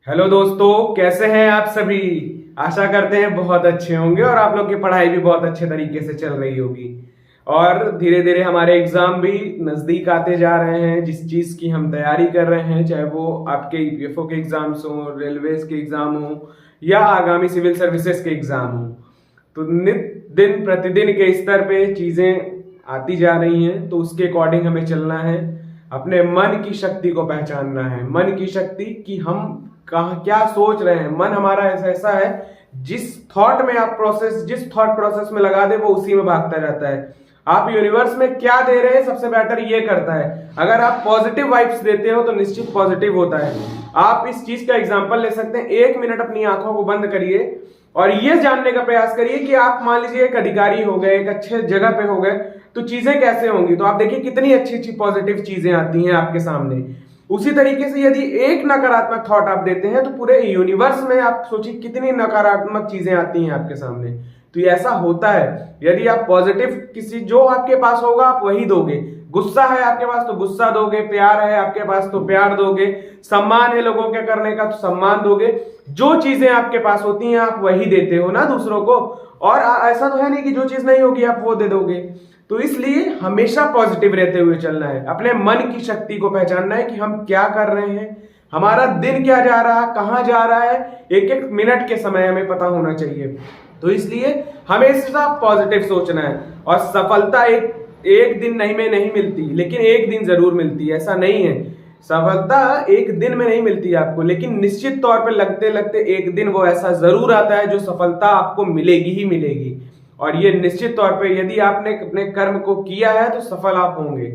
Hello दोस्तों, कैसे हैं आप सभी। आशा करते हैं बहुत अच्छे होंगे और आप लोग की पढ़ाई भी बहुत अच्छे तरीके से चल रही होगी। और धीरे धीरे हमारे एग्जाम भी नजदीक आते जा रहे हैं। जिस चीज की हम तैयारी कर रहे हैं, चाहे वो आपके यूपीएफओ के एग्जाम्स हो, रेलवेज के एग्जाम हो या आगामी सिविल सर्विसेज के एग्जाम हो, तो नित दिन प्रतिदिन के स्तर पे चीजें आती जा रही हैं। तो उसके अकॉर्डिंग हमें चलना है। अपने मन की शक्ति को पहचानना है। मन की शक्ति कि हम कहा क्या सोच रहे हैं। मन हमारा ऐसा ऐसा है, जिस थॉट में आप जिस थॉट प्रोसेस में लगा दे वो उसी में भागता रहता है। आप यूनिवर्स में क्या दे रहे हैं सबसे बेटर ये करता है। अगर आप पॉजिटिव वाइब्स देते हो तो निश्चित पॉजिटिव होता है। आप इस चीज का एग्जांपल ले सकते हैं। 1 मिनट अपनी आंखों को बंद करिए और ये जानने का प्रयास करिए कि आप मान लीजिए एक अधिकारी हो गए, एक अच्छे जगह पे हो गए, तो चीजें कैसे होंगी। तो आप देखिए कितनी अच्छी अच्छी पॉजिटिव चीजें आती हैं आपके सामने। उसी तरीके से यदि एक नकारात्मक थॉट आप देते हैं तो पूरे यूनिवर्स में आप सोचिए कितनी नकारात्मक चीजें आती हैं आपके सामने। तो ये ऐसा होता है। यदि आप पॉजिटिव किसी जो आपके पास होगा आप वही दोगे। गुस्सा है आपके पास तो गुस्सा दोगे, प्यार है आपके पास तो प्यार दोगे, सम्मान है लोगों के करने का तो सम्मान दोगे। जो चीजें आपके पास होती हैं आप वही देते हो ना दूसरों को। और ऐसा तो है नहीं कि जो चीज नहीं होगी आप वो दे दोगे। तो इसलिए हमेशा पॉजिटिव रहते हुए चलना है। अपने मन की शक्ति को पहचानना है कि हम क्या कर रहे हैं, हमारा दिन क्या जा रहा है, कहां जा रहा है। एक एक मिनट के समय हमें पता होना चाहिए। तो इसलिए हमेशा पॉजिटिव सोचना है। और सफलता एक दिन नहीं मिलती, लेकिन एक दिन जरूर मिलती है। ऐसा नहीं है, सफलता एक दिन में नहीं मिलती आपको, लेकिन निश्चित तौर पे लगते लगते एक दिन वो ऐसा जरूर आता है जो सफलता आपको मिलेगी ही मिलेगी। और ये निश्चित तौर पे यदि आपने अपने कर्म को किया है तो सफल आप होंगे।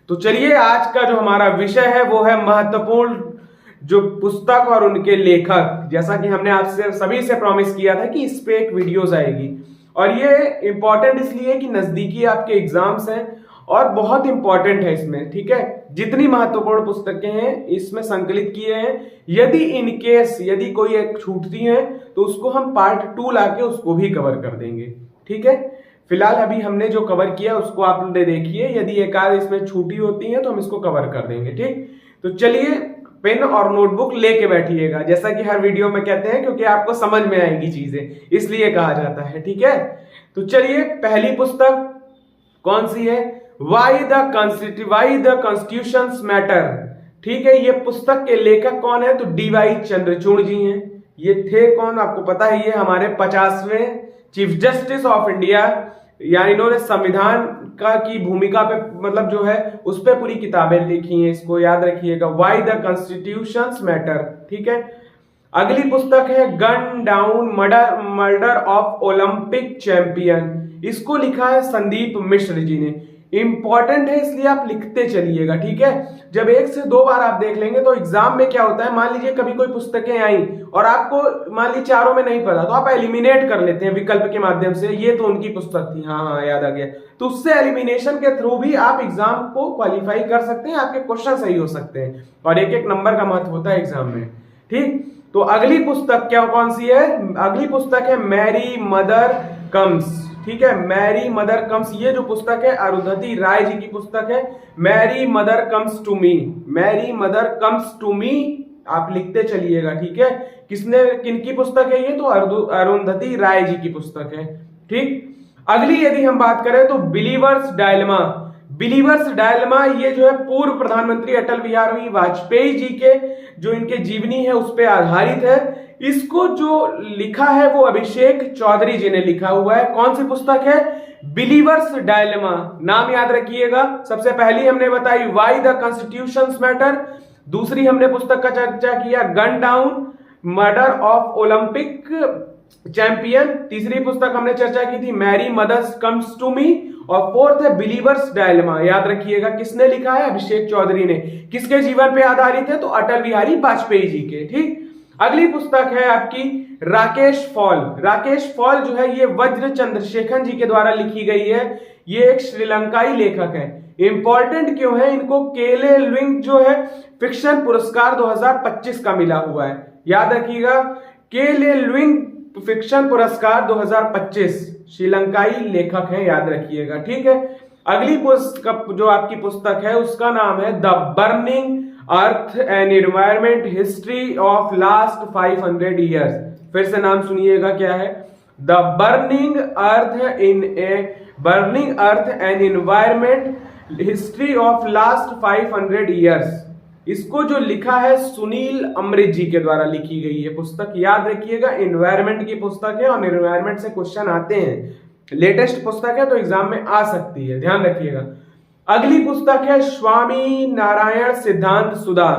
तो चलिए, आज का जो हमारा विषय है वो है महत्वपूर्ण जो पुस्तक और उनके लेखक। जैसा कि हमने आपसे सभी से प्रॉमिस किया था कि इस पे एक वीडियोस आएगी। और ये इंपॉर्टेंट इसलिए कि नजदीकी आपके एग्जाम्स हैं और बहुत इंपॉर्टेंट है इसमें। ठीक है, जितनी महत्वपूर्ण पुस्तकें हैं इसमें संकलित किए हैं। यदि इन केस यदि कोई एक छूटती है तो उसको हम पार्ट 2 लाके उसको भी कवर कर देंगे। ठीक है, फिलहाल अभी हमने जो कवर किया उसको आप देखिए। यदि एक आध इसमें छूटी होती है तो हम इसको कवर कर देंगे। ठीक, तो चलिए पेन और नोटबुक लेके बैठिएगा, जैसा कि हर वीडियो में कहते हैं, क्योंकि आपको समझ में आएगी चीजें इसलिए कहा जाता है। ठीक है, तो चलिए पहली पुस्तक कौन सी है, वाई द कॉन्स्टिट्यूशंस मैटर। ठीक है, ये पुस्तक के लेखक कौन है तो डी.वाई. चंद्रचूड़ जी हैं। ये थे कौन आपको पता है, ये हमारे 50वें चीफ जस्टिस ऑफ इंडिया, यानी इन्होंने संविधान का की भूमिका पे मतलब जो है उस पे पूरी किताबें लिखी हैं। इसको याद रखिएगा, व्हाई द कॉन्स्टिट्यूशंस मैटर। ठीक है, अगली पुस्तक है gun down murder of Olympic champion. इसको लिखा है संदीप मिश्र जी ने। इंपॉर्टेंट है इसलिए आप लिखते चलिएगा। ठीक है, जब 1 से 2 बार आप देख लेंगे तो एग्जाम में क्या होता है, मान लीजिए कभी कोई पुस्तकें आई और आपको मान लीजिए चारों में नहीं पता तो आप एलिमिनेट कर लेते हैं विकल्प के माध्यम से, ये तो उनकी पुस्तक थी, हाँ याद आ गया। तो उससे एलिमिनेशन के थ्रू भी आप एग्जाम को क्वालिफाई कर सकते हैं, आपके क्वेश्चन सही हो सकते हैं और एक एक नंबर का महत्व होता है एग्जाम में। ठीक, तो अगली पुस्तक क्या कौन सी है, अगली पुस्तक है मैरी मदर कम्स। ठीक है, मैरी मदर कम्स, ये जो पुस्तक है अरुंधति राय जी की पुस्तक है। Mary mother comes to me, Mary mother comes to me आप लिखते चलिएगा। ठीक है, किनकी पुस्तक है ये तो अरुंधति राय जी की पुस्तक है। ठीक, अगली यदि हम बात करें तो बिलीवर्स डायलेमा। बिलीवर्स डायलेमा ये जो है पूर्व प्रधानमंत्री अटल बिहारी वाजपेयी जी के जो इनके जीवनी है उस पर आधारित है। इसको जो लिखा है वो अभिषेक चौधरी जी ने लिखा हुआ है। कौन सी पुस्तक है, बिलीवर्स डायलेमा। नाम याद रखिएगा। सबसे पहली हमने बताई व्हाई द कॉन्स्टिट्यूशंस मैटर, दूसरी हमने पुस्तक का चर्चा किया gun down murder of Olympic champion, तीसरी पुस्तक हमने चर्चा की थी Mary mothers comes to me, और फोर्थ है बिलीवर्स डायलेमा। याद रखिएगा किसने लिखा है, अभिषेक चौधरी ने। किसके जीवन पे आधारित है तो अटल बिहारी वाजपेयी जी के। ठीक, अगली पुस्तक है आपकी राकेश फॉल। राकेश फॉल जो है ये वज्र चंद्रशेखर जी के द्वारा लिखी गई है। ये एक श्रीलंकाई लेखक है। इंपॉर्टेंट क्यों है, इनको केले लुइंग जो है फिक्शन पुरस्कार 2025 का मिला हुआ है। याद रखिएगा, केले लुइंग फिक्शन पुरस्कार 2025, श्रीलंकाई लेखक है, याद रखिएगा। ठीक है, अगली पुस्तक जो आपकी पुस्तक है उसका नाम है the burning earth and environment history of last 500 years. फिर से नाम सुनिएगा, क्या है? The burning earth and environment history of last 500 years. इसको जो लिखा है सुनील अमृत जी के द्वारा लिखी गई है पुस्तक। याद रखिएगा, एनवायरमेंट की पुस्तक है और एनवायरमेंट से क्वेश्चन आते हैं। लेटेस्ट पुस्तक है तो एग्जाम में आ सकती है, ध्यान रखिएगा। अगली पुस्तक है स्वामी नारायण सिद्धांत सुधा।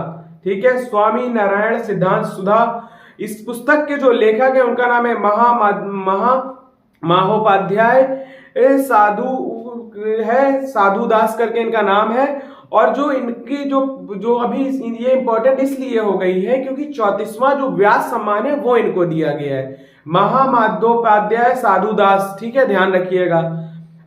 ठीक है, स्वामी नारायण सिद्धांत सुधा। इस पुस्तक के जो लेखक है उनका नाम है महोपाध्याय साधु दास करके इनका नाम है। और जो इनकी जो अभी ये इंपॉर्टेंट इसलिए हो गई है क्योंकि 34वां जो व्यास सम्मान है वो इनको दिया गया है, महामहोपाध्याय साधु दास। ठीक है, ध्यान रखिएगा।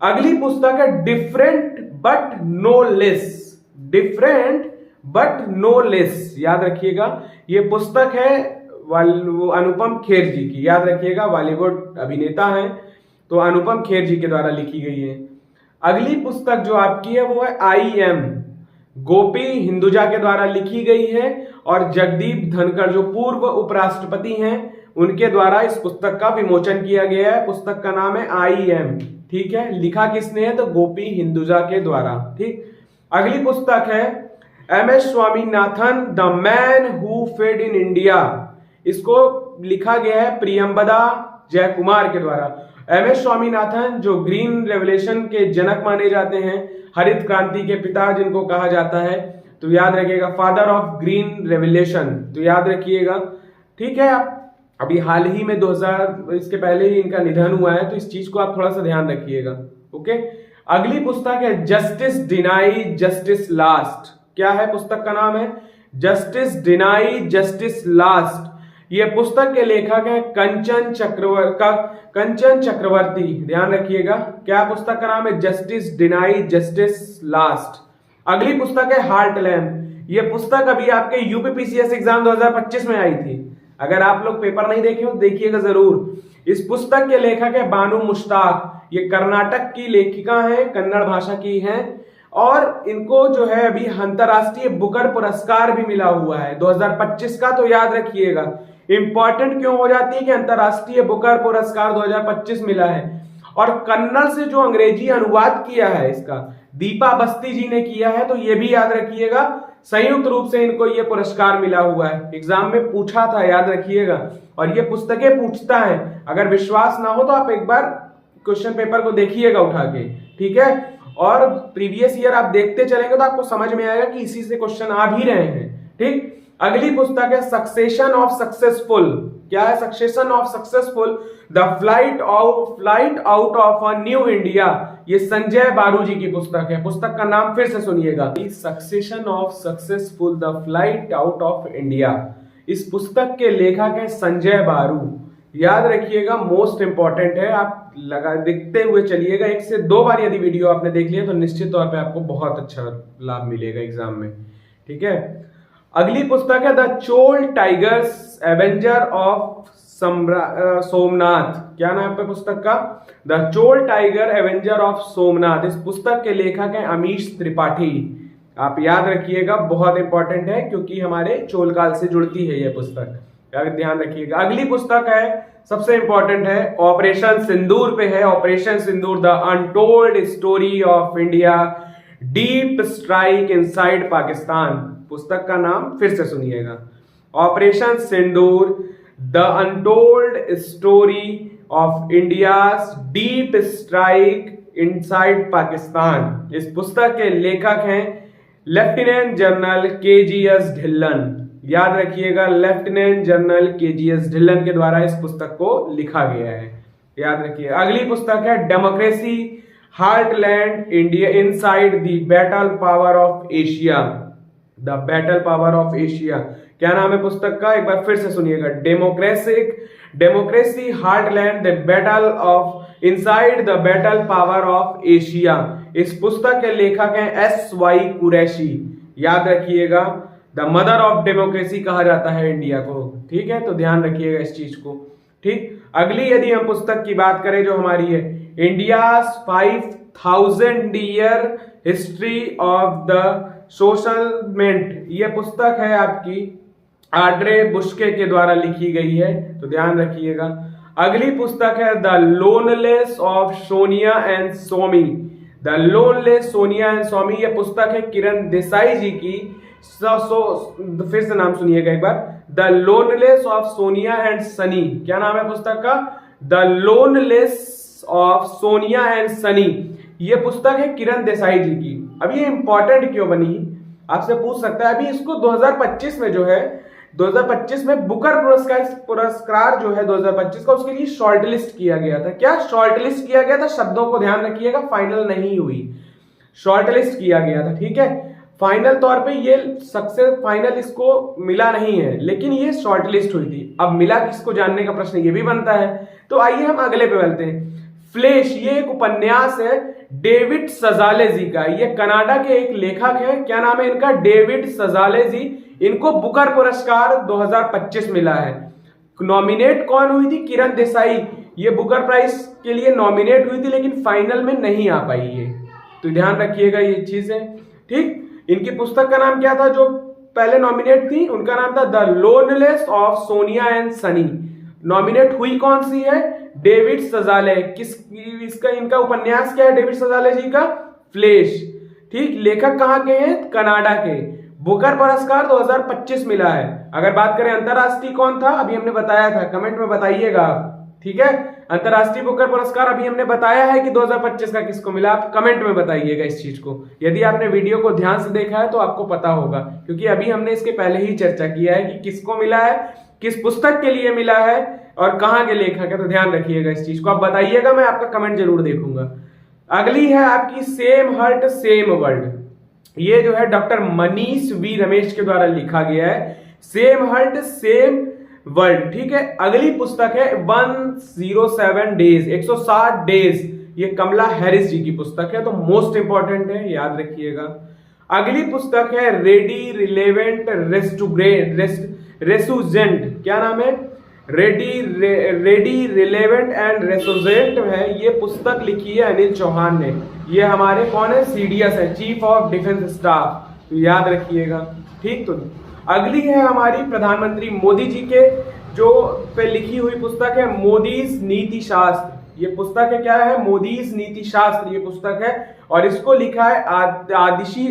अगली पुस्तक है different but no less. Different but no less, याद रखिएगा। ये पुस्तक है अनुपम खेर जी की। याद रखिएगा, बॉलीवुड अभिनेता हैं, तो अनुपम खेर जी के द्वारा लिखी गई है। अगली पुस्तक जो आपकी है वो है आई.एम. गोपी हिंदुजा के द्वारा लिखी गई है और जगदीप धनखड़ जो पूर्व उपराष्ट्रपति हैं उनके द्वारा इस पुस्तक का विमोचन किया गया है। पुस्तक का नाम है आई.एम. ठीक है, लिखा किसने है? तो गोपी हिंदुजा के द्वारा। ठीक, अगली पुस्तक है M S. Swaminathan the man who fed in India. इसको लिखा गया है प्रियंबदा जयकुमार के द्वारा। एम.एस. स्वामीनाथन जो ग्रीन रेवोल्यूशन के जनक माने जाते हैं, हरित क्रांति के पिता जिनको कहा जाता है, तो याद रखिएगा, फादर ऑफ ग्रीन रेवोल्यूशन, तो याद रखिएगा। ठीक है, अभी हाल ही में 2000 इसके पहले ही इनका निधन हुआ है, तो इस चीज को आप थोड़ा सा ध्यान रखिएगा। ओके, अगली पुस्तक है जस्टिस डिनाई जस्टिस लास्ट। क्या है पुस्तक का नाम? है जस्टिस डिनाई जस्टिस लास्ट। ये पुस्तक के लेखक है कंचन चक्रवर्ती। ध्यान रखिएगा, क्या पुस्तक का नाम है? Justice deny justice last. अगली पुस्तक है हार्टलैंड। ये पुस्तक अभी आपके यूपीपीसीएस एग्जाम 2025 में आई थी। अगर आप लोग पेपर नहीं देखे हो देखिएगा जरूर। इस पुस्तक के लेखक है बानू मुश्ताक। ये कर्नाटक की लेखिका है, कन्नड़ भाषा की हैं और इनको जो है अभी अंतरराष्ट्रीय बुकर पुरस्कार भी मिला हुआ है 2025 का। तो याद रखिएगा, इंपॉर्टेंट क्यों हो जाती है कि अंतरराष्ट्रीय बुकर पुरस्कार 2025 मिला है। और कन्नड़ से जो अंग्रेजी अनुवाद किया है इसका दीपा बस्ती जी ने किया है, तो ये भी याद रखिएगा, संयुक्त रूप से इनको ये पुरस्कार मिला हुआ है। एग्जाम में पूछा था, याद रखिएगा। और ये पुस्तकें पूछता है, अगर विश्वास ना हो तो आप एक बार क्वेश्चन पेपर को देखिएगा उठा के। ठीक है, और प्रीवियस ईयर आप देखते चलेंगे तो आपको समझ में आएगा कि इसी से क्वेश्चन आ भी रहे हैं। ठीक, अगली पुस्तक है सक्सेशन ऑफ सक्सेसफुल। क्या है? Succession of successful the flight out of a new India. ये संजय बारू जी की पुस्तक है। पुस्तक का नाम फिर से सुनिएगा, succession of successful the flight out of India. इस पुस्तक के लेखक है संजय बारू। याद रखिएगा, मोस्ट इंपॉर्टेंट है, आप देखते हुए चलिएगा। 1 से 2 बार यदि वीडियो आपने देख लिया तो निश्चित तौर पे आपको बहुत अच्छा लाभ मिलेगा एग्जाम में। ठीक है, अगली पुस्तक है the Chola tigers Avenger of Somnath. क्या नाम है पुस्तक का? The Chola tiger Avenger of Somnath. इस पुस्तक के लेखक हैं अमीश त्रिपाठी। आप याद रखिएगा, बहुत इंपॉर्टेंट है क्योंकि हमारे चोल काल से जुड़ती है यह पुस्तक, ध्यान रखिएगा। अगली पुस्तक है, सबसे इंपॉर्टेंट है, ऑपरेशन सिंदूर पे है। Operation Sindoor the untold story of India deep strike inside Pakistan. पुस्तक का नाम फिर से सुनिएगा, operation Sindoor the untold story of India deep strike inside Pakistan. इस पुस्तक के लेखक हैं लेफ्टिनेंट जनरल के.जी.एस. ढिल्लन। याद रखिएगा, लेफ्टिनेंट जनरल के.जी.एस. ढिल्लन के द्वारा इस पुस्तक को लिखा गया है। याद रखिए। अगली पुस्तक है democracy heartland India inside the battle power of Asia. The battle power of Asia, क्या नाम है पुस्तक का? एक बार फिर से सुनिएगा, democracy heartland the battle of inside the battle power of Asia. इस पुस्तक के लेखक हैं S.Y. कुरैशी। याद रखिएगा, द मदर ऑफ डेमोक्रेसी कहा जाता है इंडिया को। ठीक है, तो ध्यान रखिएगा इस चीज को। ठीक, अगली यदि हम पुस्तक की बात करें जो हमारी है India 5000 year history of the settlement, ये पुस्तक है आपकी आड्रे बुस्के के द्वारा लिखी गई है, तो ध्यान रखिएगा। अगली पुस्तक है the loneliness of Sonia and Swami. The loneliness Sonia and Swami, ये पुस्तक है किरण देसाई जी की। फिर से नाम सुनिएगा एक बार, the loneliness of Sonia and Sunny. क्या नाम है पुस्तक का? The loneliness of Sonia and Sunny. ये पुस्तक है किरण देसाई जी की। अब ये इंपॉर्टेंट क्यों बनी, आपसे पूछ सकता है। अभी इसको 2025 में जो है 2025 में बुकर पुरस्कार जो है 2025 का, उसके लिए शॉर्ट लिस्ट किया गया था। क्या शॉर्ट लिस्ट किया गया था? शब्दों को ध्यान रखिएगा, फाइनल नहीं हुई, शॉर्ट लिस्ट किया गया था, ठीक है। फाइनल तौर पे ये सक्सेस फाइनल इसको मिला नहीं है, लेकिन ये शॉर्ट लिस्ट हुई थी। अब मिला किसको जानने का प्रश्न ये भी बनता है। तो आइए हम अगले पे चलते हैं। फ्लैश, ये एक उपन्यास है डेविड सजाले जी का। ये कनाडा के एक लेखक है, क्या नाम है इनका? डेविड सजाले जी। इनको बुकर पुरस्कार 2025 मिला है। नॉमिनेट कौन हुई थी? किरण देसाई। ये बुकर प्राइज के लिए नॉमिनेट हुई थी, लेकिन फाइनल में नहीं आ पाई है, तो ध्यान रखिएगा ये चीज है, ठीक। इनकी पुस्तक का नाम क्या था जो पहले नॉमिनेट थी? उनका नाम था the loneliness of Sonia and Sunny. Nominate हुई कौन सी है? David Szalay. इनका उपन्यास क्या है डेविड सजाले जी का? फ्लैश, ठीक। लेखक कहाँ के हैं? कनाडा के। बुकर पुरस्कार 2025 मिला है। अगर बात करें अंतरराष्ट्रीय कौन था, अभी हमने बताया था, कमेंट में बताइएगा, ठीक है। अंतरराष्ट्रीय बुकर पुरस्कार अभी हमने बताया है कि 2025 का किसको मिला, आप कमेंट में बताइएगा इस चीज को। यदि आपने वीडियो को ध्यान से देखा है तो आपको पता होगा, क्योंकि अभी हमने इसके पहले ही चर्चा किया है कि किसको मिला है, किस पुस्तक के लिए मिला है और कहाँ के लेखक है, तो ध्यान रखिएगा इस चीज को। आप बताइएगा, मैं आपका कमेंट जरूर देखूंगा। अगली है आपकी सेम हर्ट सेम वर्ल्ड। ये जो है डॉक्टर मनीष वी रमेश के द्वारा लिखा गया है, सेम हर्ट सेम वर्ल्ड, ठीक है। अगली पुस्तक है 107 डेज, 160 डेज। ये कमला हैरिस जी की पुस्तक है, तो मोस्ट इंपॉर्टेंट है, याद रखिएगा। अगली पुस्तक है रेडी रिलेवेंट रेसुजेंट। क्या नाम है? रेडी रिलेवेंट एंड रेसोजेंट है। ये पुस्तक लिखी है अनिल चौहान ने। ये हमारे कौन है? सीडीएस है, चीफ ऑफ डिफेंस स्टाफ, तो याद रखिएगा, ठीक। तो अगली है हमारी प्रधानमंत्री मोदी जी के जो पे लिखी हुई पुस्तक है मोदीज नीति शास्त्र। ये पुस्तक है, क्या है? मोदीज नीति शास्त्र, ये पुस्तक है, और इसको लिखा है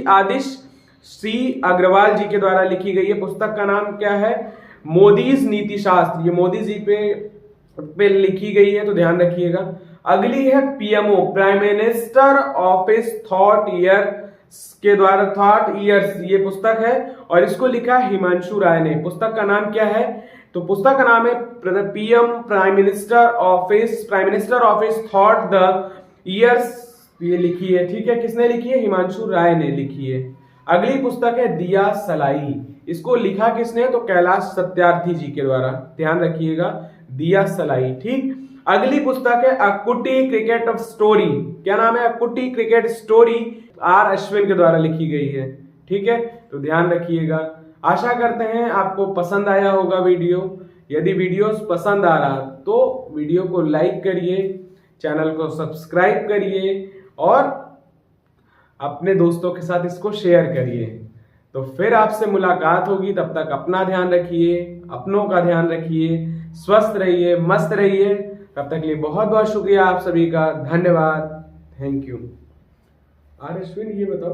आदिश सी अग्रवाल जी के द्वारा लिखी गई है। पुस्तक का नाम क्या है? मोदीज नीति शास्त्र। ये मोदी जी पे लिखी गई है, तो ध्यान रखिएगा। अगली है PMO, prime minister office thought year के द्वारा, थॉट ईयर्स, ये पुस्तक है, और इसको लिखा है हिमांशु राय ने। पुस्तक का नाम क्या है? तो पुस्तक का नाम है prime minister office thought the years, ये लिखी है, ठीक है। किसने लिखी है? हिमांशु राय ने लिखी है। अगली पुस्तक है दिया सलाई। इसको लिखा किसने? तो कैलाश सत्यार्थी जी के द्वारा, ध्यान रखिएगा, दिया सलाई, ठीक। अगली पुस्तक है अ कुटी क्रिकेट स्टोरी। क्या नाम है? अ कुटी क्रिकेट स्टोरी, आर अश्विन के द्वारा लिखी गई है, ठीक है, तो ध्यान रखिएगा। आशा करते हैं आपको पसंद आया होगा वीडियो। यदि वीडियो पसंद आ रहा तो वीडियो को लाइक करिए, चैनल को सब्सक्राइब करिए और अपने दोस्तों के साथ इसको शेयर करिए। तो फिर आपसे मुलाकात होगी, तब तक अपना ध्यान रखिए, अपनों का ध्यान रखिए, स्वस्थ रहिए, मस्त रहिए। तब तक के लिए बहुत बहुत शुक्रिया आप सभी का, धन्यवाद, थैंक यू। अश्विन ये बताओ।